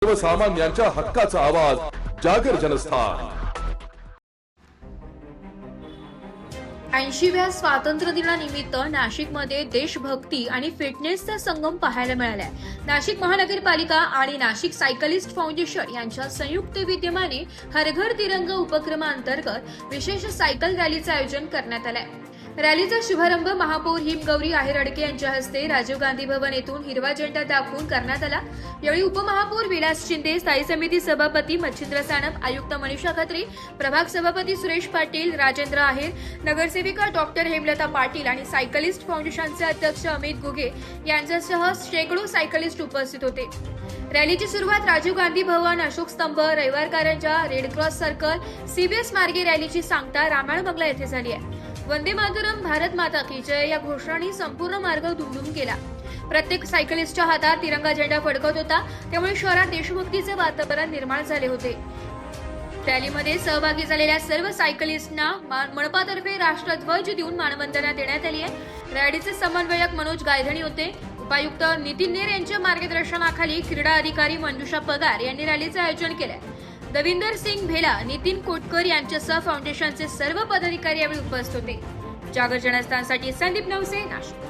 सर्वसामान्यांच्या हक्काचा आवाज जागर जनस्थान। 80व्या स्वातंत्र्य दिनानिमित्त नाशिकमध्ये देशभक्ती आणि फिटनेसचा संगम पाहायला मिळाला। नाशिक महानगरपालिका आणि नाशिक सायकलिस्ट फाउंडेशन यांच्या संयुक्त विद्यमाने हर घर तिरंगा उपक्रमांतर्गत विशेष सायकल रॅलीचे आयोजन करण्यात आले। रॅलीचा शुभारंभ महापौर हिमगौरी आहेरडके यांच्या हस्ते राजीव गांधी भवन येथून हिरवा झेंडा दाखवून करण्यात आला। यावेळी उपमहापौर विलास शिंदे, स्थायी समिती सभापती मच्छिंद्र सानप, आयुक्त मनीषा खत्री, प्रभाग सभापती सुरेश पाटील, राजेंद्र आहेर, नगरसेविका डॉक्टर हेमलता पाटील आणि सायकलिस्ट फाउंडेशनचे अध्यक्ष अमित गुगे यांच्यासह शेकडो सायकलिस्ट उपस्थित होते। रॅलीची सुरुवात राजीव गांधी भवन, अशोक स्तंभ, रविवार Karanja, red cross circle, CBS मार्गे रॅलीची सांगता रामायण बंगला येथे झाली आहे। वंदे मातरम, भारत माता की जय या घोषणांनी संपूर्ण मार्ग दुमदुम केला। प्रत्येक सायकलिस्टच्या हातात तिरंगा झेंडा फडकत होता, त्यामुळे शहरात देशभक्तीचे वातावरण निर्माण झाले होते। रॅलीमध्ये सहभागी झालेल्या सर्व सायकलिस्टना मनपातर्फे राष्ट्रध्वज देऊन मानवंदना देण्यात आली आहे। रॅलीचे समन्वयक मनोज गायधणी होते। उपायुक्त नितीन नेर यांच्या मार्गदर्शनाखाली क्रीडा अधिकारी मंजुषा पगार यांनी रॅलीचे आयोजन केले। दविंदर सिंग भेला, नितीन कोटकर यांच्यासह फाउंडेशनचे सर्व पदाधिकारी यावेळी उपस्थित होते। जागर जनस्थानसाठी संदीप नवसे, नाशिक।